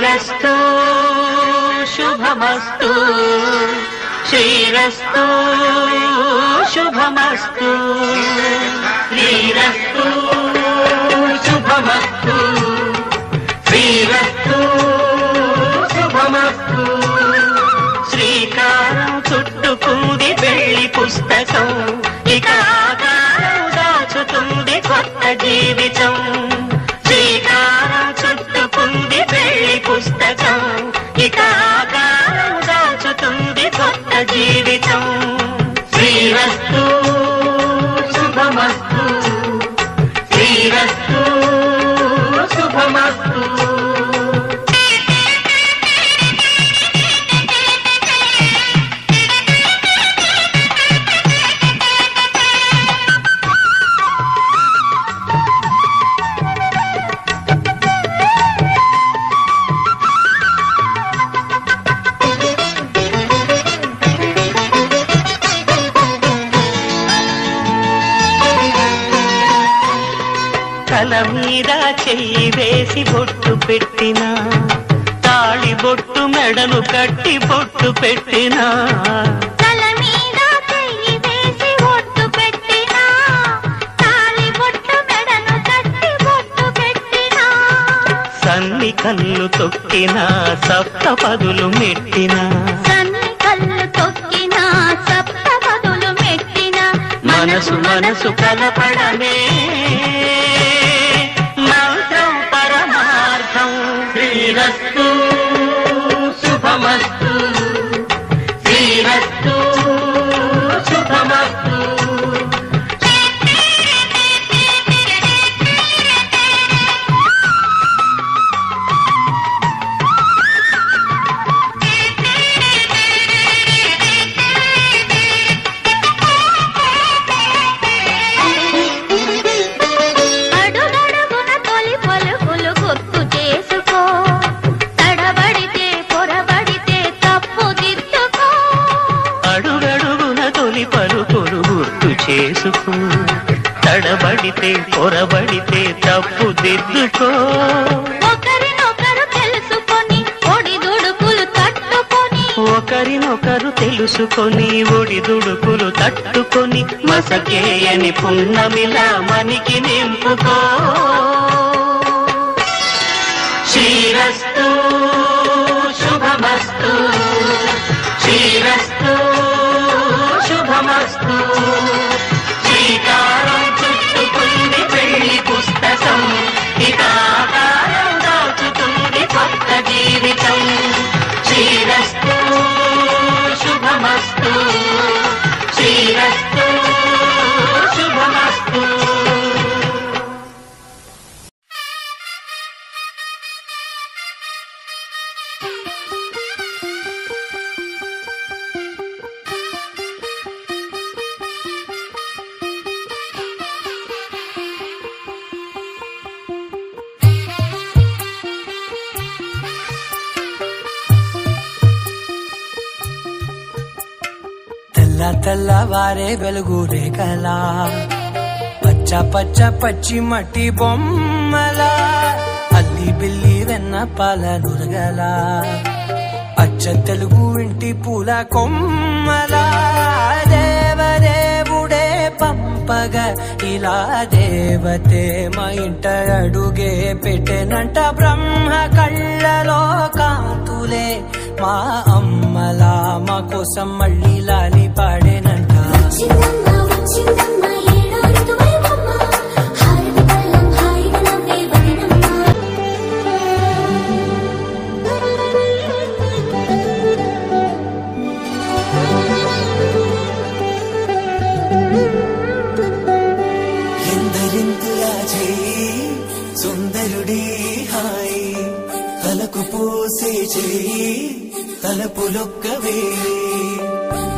శ్రీరస్తు శుభమస్తు శ్రీరస్తు శుభమస్తు శ్రీరస్తు శుభమస్తు శ్రీరస్తు శుభమస్తు శ్రీకారం చుట్టుకుంది పెళ్లి పుస్తకం ఇక ఆకారం దాచుతుంది కొత్త జీవితం శ్రీకారం చుట్టుకుంది పెళ్లి పుస్తకం ఇక ఆకారం దాచుతుంది కొత్త జీవితం శ్రీరస్తు శుభమస్తు శ్రీరస్తు శుభమస్తు తల మీద చెయ్యి వేసి బొట్టు పెట్టినా తాళి బొట్టు మెడను కట్టి బొట్టు పెట్టినా తల మీద చెయ్యి వేసి బొట్టు పెట్టినా తాళి బొట్టు మెడను కట్టి బొట్టు పెట్టినా సన్ని కళ్ళు తొక్కినా సప్త పదులు మెట్టినా సన్ని కళ్ళు తొక్కినా సప్త పదులు మెట్టినా మనసు మనసు కలపడమే మంత్రం పరమార్థం శ్రీరస్తు శుభమస్తు శ్రీరస్తు శుభమస్తు చేసుకో తడబడితే పొరబడితే తప్పు దిద్దుకో ఒకరినొకరు తెలుసుకొని ఒడిదుడుకులు తట్టుకొని ఒకరినొకరు తెలుసుకొని ఒడిదుడుకులు తట్టుకొని మసకేయని పున్నమిలా మనికి నింపుకో శ్రీరస్తు శుభమస్తు శ్రీరస్తు శుభమస్తు శ్రీకారం చుట్టుకుంది పెళ్లి పుస్తకం ఇక ఆకారం దాచుతుంది కొత్త జీవితం శ్రీరస్తు శుభమస్తు శ్రీరస్తు శుభమస్తు తెల్లవారే వెలుగు రేఖలా పచ్చ పచ్చ పచ్చి మట్టి బొమ్మలా అల్లి బిల్లి వెన్న పాల నురగలా అచ్చ తెలుగు ఇంటి పూల కొమ్మలా దేవదేవుడే పంపగా ఇలా దేవతే మా ఇంట అడుగే పెట్టెనంట బ్రహ్మ కళ్ళలో కాంతులే మా అమ్మలా మా కోసం మళ్ళీ లాలి పాడేనంట ఎందరింతులా చేయి సుందరుడి హాయి తలకు పోసే చేయి తలపులొక్కవే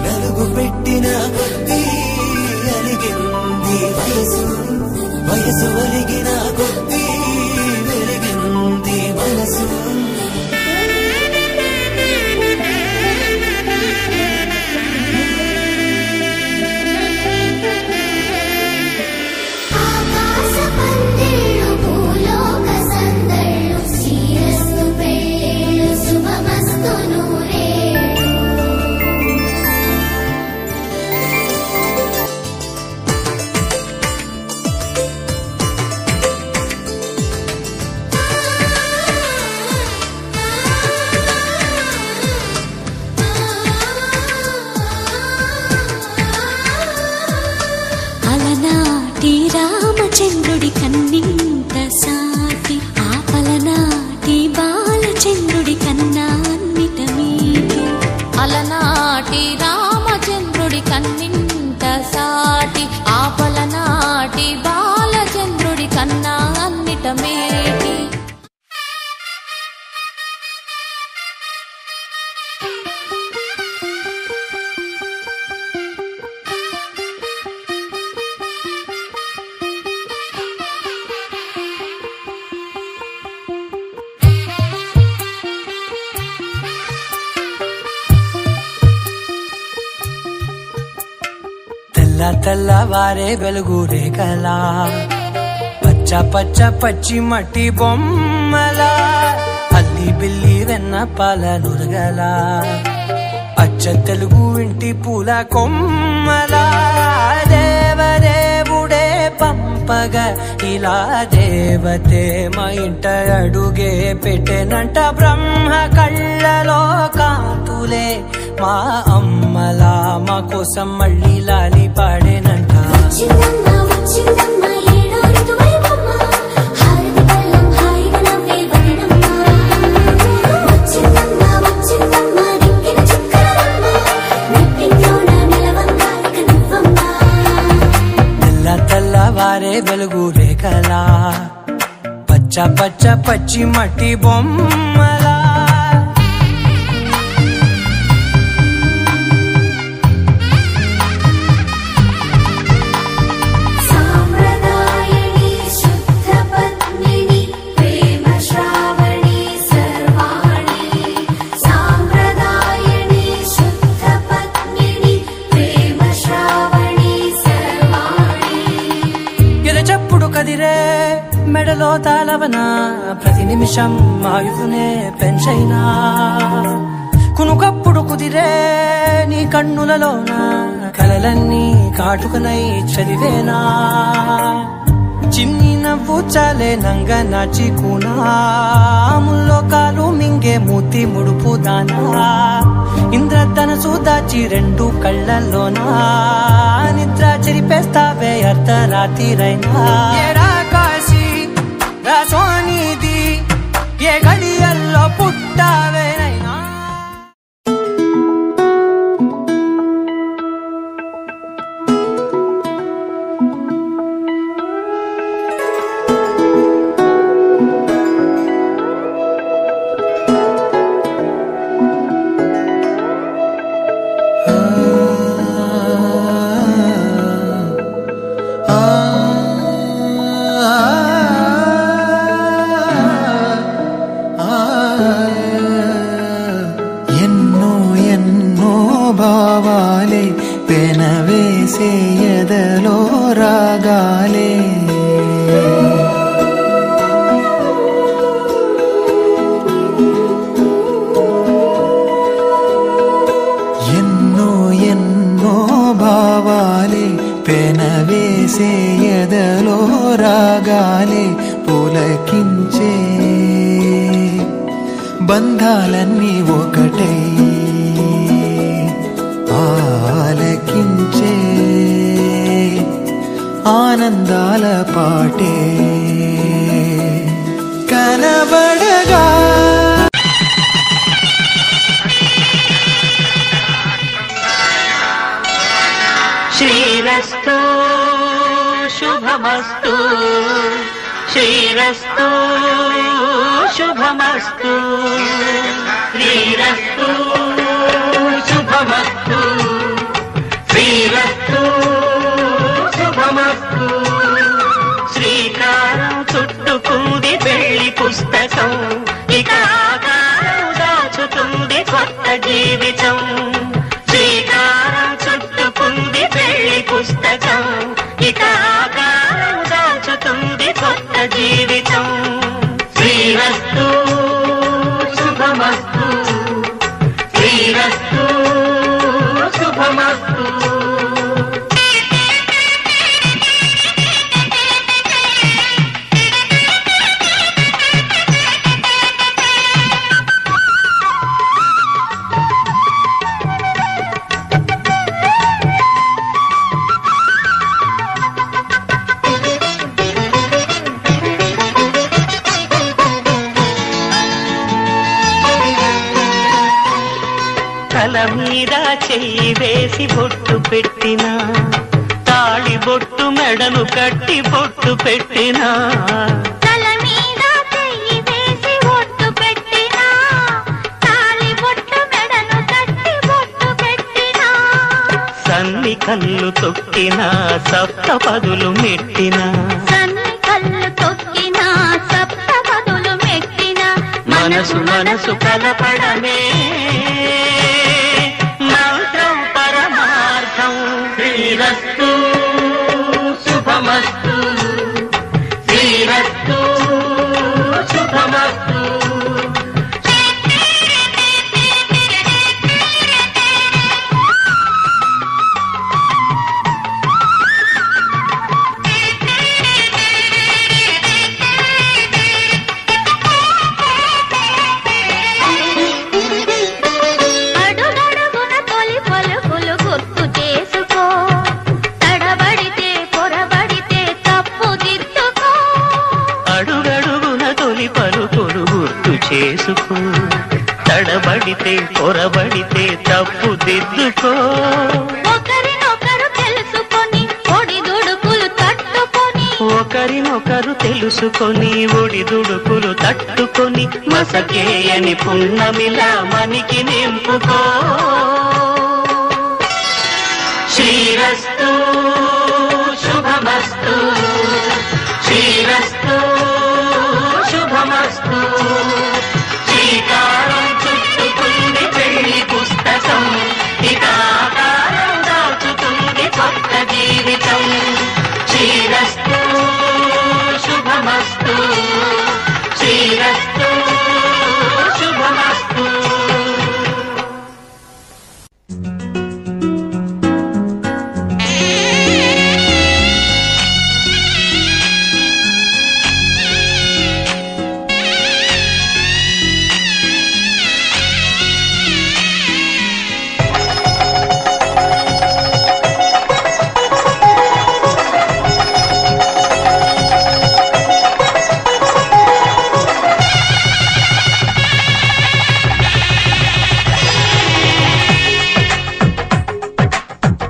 నలుగు పెట్టిన కొద్దీ అలిగింది వయసు వయసు అలిగిన కొద్దీ వెలిగింది మనసు ఆకాశ పందిళ్ళు భూలోక సందళ్ళు శ్రీరస్తు పెళ్ళే అలనాటి రామచంద్రుడి కన్నింత సాటి ఆపలనాటి బాలచంద్రుడి కన్నా అన్నిట మీటి అలనాటి రామచంద్రుడి కన్నింత సాటి ఆపలనాటి బాలచంద్రుడి కన్నా అన్నిట మేటి తెల్లవారే వెలుగు రేఖలా పచ్చ పచ్చ పచ్చి మట్టి బొమ్మలా అల్లి బిల్లి వెన్న పాల నురగలా అచ్చ తెలుగు ఇంటి పూల కొమ్మలా దేవదేవుడే పంపగా ఇలా దేవతే మా ఇంట అడుగే పెట్టెనంట బ్రహ్మ కళ్ళలో కాంతులే మా అమ్మలా మా కోసం మళ్ళీ లాలి పాడేనంట తెల్లవారే వెలుగు రేఖలా పచ్చ పచ్చ పచ్చి మట్టి బొమ్మలా మెడలో తాళవన ప్రతి నిమిషం ఆయుధునే పెంచైనా కునుకప్పుడు కుదిరే నీ కన్నులలోన కలలన్నీ కాటుకనై చదివేనా చిన్ని నవ్వు చాలే నంగ నాచి కూనాముల్లో కాలు మింగే మూతి ముడుపు దానా ఇంద్రధనసు దాచి రెండు కళ్ళల్లోనా నిద్ర చెరిపేస్తావే అర్ధరాత్రిరైనా సోనిది ఏ గడియల్లో పుట్టావేనైనా భావాలే పెనవేసే ఎదలో రాగాలే ఎన్నో ఎన్నో భావాలే పెనవేసే ఎదలో రాగాలే పులకించే బంధాలన్నీ ఒకటై ఆలకించే ఆనందాల పాటే కనబడగా శ్రీరస్తు శుభమస్తు శ్రీరస్తు శుభమస్తు శ్రీరస్తు శుభమస్తు శ్రీరస్తు శుభమస్తు శ్రీకారం చుట్టుకుంది పెళ్లి పుస్తకం ఇక ఆకారం దాచుతుంది కొత్త జీవితం శ్రీకారం చుట్టుకుంది పెళ్లి పుస్తకం ఇక ఆకారం దాచుతుంది కొత్త జీవితం శ్రీరస్తు శుభమస్తు శ్రీరస్తు శుభమస్తు వేసి బొట్టు పెట్టినా, తాళి బొట్టు మెడను కట్టి బొట్టు పెట్టినా, తల మీద చెయ్యి వేసి బొట్టు పెట్టినా, తాళి బొట్టు మెడను కట్టి బొట్టు పెట్టినా, సన్ని కళ్ళు తొక్కినా సప్త పదులు మెట్టినా, సన్ని కళ్ళు తొక్కినా సప్త పదులు మెట్టినా, మనసు మనసు కలపడమే మంత్రం పరమార్థం. శ్రీరస్తు శుభమస్తు, శ్రీరస్తు శుభమస్తు. అడుగడుగున తొలి పలుకులు గుర్తు చేసుకో, తడబడితే పొరబడితే తప్పు దిద్దుకో. అడుగడుగున తొలి పలుకులు గుర్తు చేసుకో, తడబడితే పొరబడితే తప్పు దిద్దుకో. ఒకరినొకరు తెలుసుకొని ఒడిదుడుకులు తట్టుకొని, ఒకరినొకరు తెలుసుకొని ఒడిదుడుకులు తట్టుకొని, మసకేయని పున్నమిలా మనికి నింపుకో. శ్రీరస్తు శుభమస్తు, శ్రీరస్తు శుభమస్తు. శ్రీకారం చుట్టుకుంది పెళ్లి పుస్తకం, ఇక ఆకారం దాచుతుంది కొత్త జీవితం. శ్రీరస్తు శుభమస్తు, శ్రీరస్తు శుభమస్తు.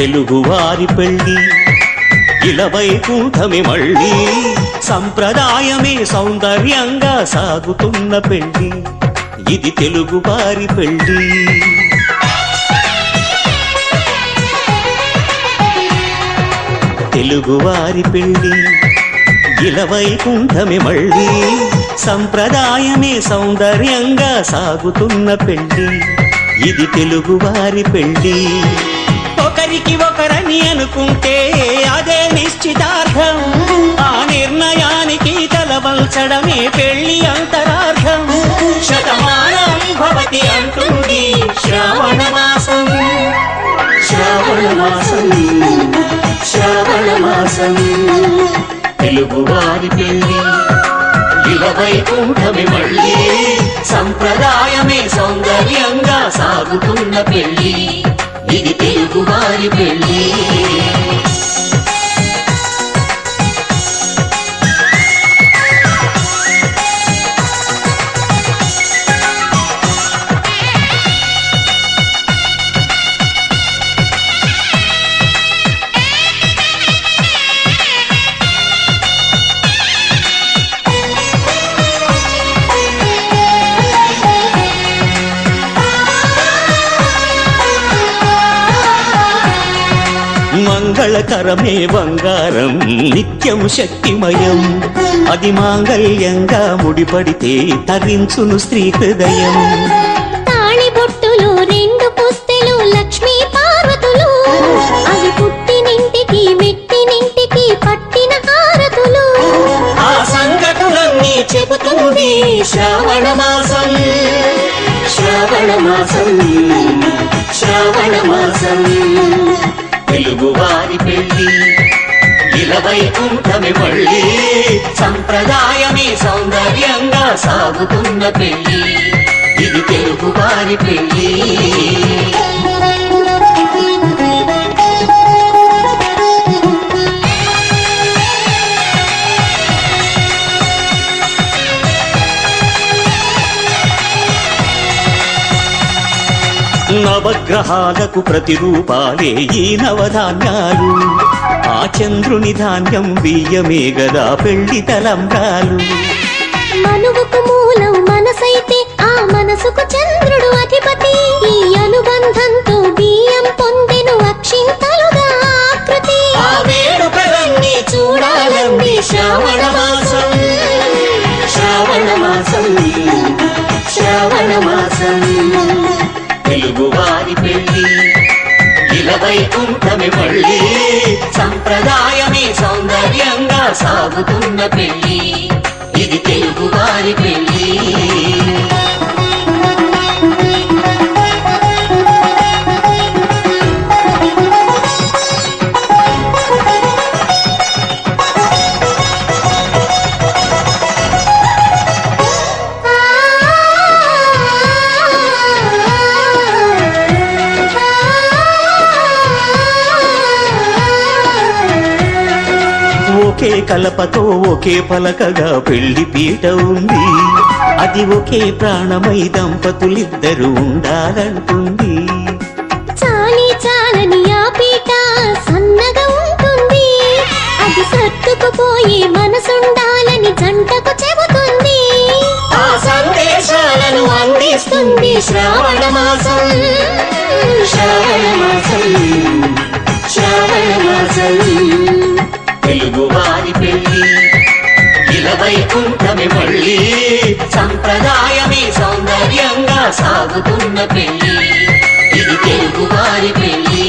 తెలుగువారి పెళ్లి ఇలవైకుంఠమే మళ్ళీ, సంప్రదాయమే సౌందర్యంగా సాగుతున్న పెళ్లి, ఇది తెలుగువారి పెళ్లి. తెలుగువారి పెళ్లి ఇలవైకుంఠమే మళ్ళీ, సంప్రదాయమే సౌందర్యంగా సాగుతున్న పెళ్లి, ఇది తెలుగువారి పెళ్లి. ఒకరికి ఒకరని అనుకుంటే అదే నిశ్చితార్థం, ఆ నిర్ణయానికి తలవంచడమే పెళ్లి అంతరార్థం. శతమానం భవతి అంటుంది శ్రావణ మాసం, శ్రావణ మాసం, శ్రావణ మాసం. తెలుగువారి పెళ్లి ఇలవైకుంఠమే మళ్ళీ, సంప్రదాయమే సౌందర్యంగా సాగుతున్న పెళ్లి, ఇది తెలుగువారి పెళ్లి. మంగళకరమే బంగారం నిత్యం శక్తిమయం, అది మాంగళ్యంగా ముడిపడితే తరించును స్త్రీ హృదయం. తాళి బొట్టులు రెండు పుస్తెలు లక్ష్మీ పార్వతులు, అవి పుట్టినింటికి మెట్టినింటికి పట్టిన హారతులు. ఆ సంఘటనలన్నీ చెబుతుంది శ్రావణ మాసం, శ్రావణ మాసం, శ్రావణ మాసం. తెలుగువారి పెళ్లి ఇలవైకుంఠమే మళ్ళీ, సంప్రదాయమే సౌందర్యంగా సాగుతున్న పెళ్లి, ఇది తెలుగువారి పెళ్లి. నవగ్రహాలకు ప్రతిరూపాలే ఈ నవధాన్యాలు. ఆ చంద్రుని ధాన్యం బియ్యమే గదా పెళ్లి తలంబ్రాలు. మనువుకు మూలం మనసైతే ఆ మనసుకు చంద్రుడు అధిపతి. ఈ అనుబంధంతో బియ్యం పొందెను అక్షింతలుగా ఆకృతి. ఆ వేడుకలన్నీ చూడాలండి శ్రావణ మాసం, శ్రావణ మాసం, శ్రావణ మాసం. తెలుగువారి పెళ్లి ఇలా వైకుంఠమే మళ్ళీ, సంప్రదాయమే సౌందర్యంగా సాగుతున్న పెళ్లి, ఇది తెలుగువారి పెళ్లి. ఒకే కలపతో ఒకే పలకగా పెళ్లి పీట ఉంది. అది ఒకే ప్రాణమై దంపతులిద్దరూ ఉండాలంటుంది. చాలి చాలని ఆ పీట సన్నగా ఉంటుంది. అది సర్దుకుపోయే మనసుండాలని జంటకు చెబుతుంది. ఆ సందేశాలను అందిస్తుంది శ్రావణ మాసం, శ్రావణ మాసం, శ్రావణ మాసం. తెలుగువారి పెళ్లి ఇలా వైకుంఠమే మళ్ళీ, సంప్రదాయమే సౌందర్యంగా సాగుతున్న పెళ్లి, ఇది తెలుగువారి పెళ్లి.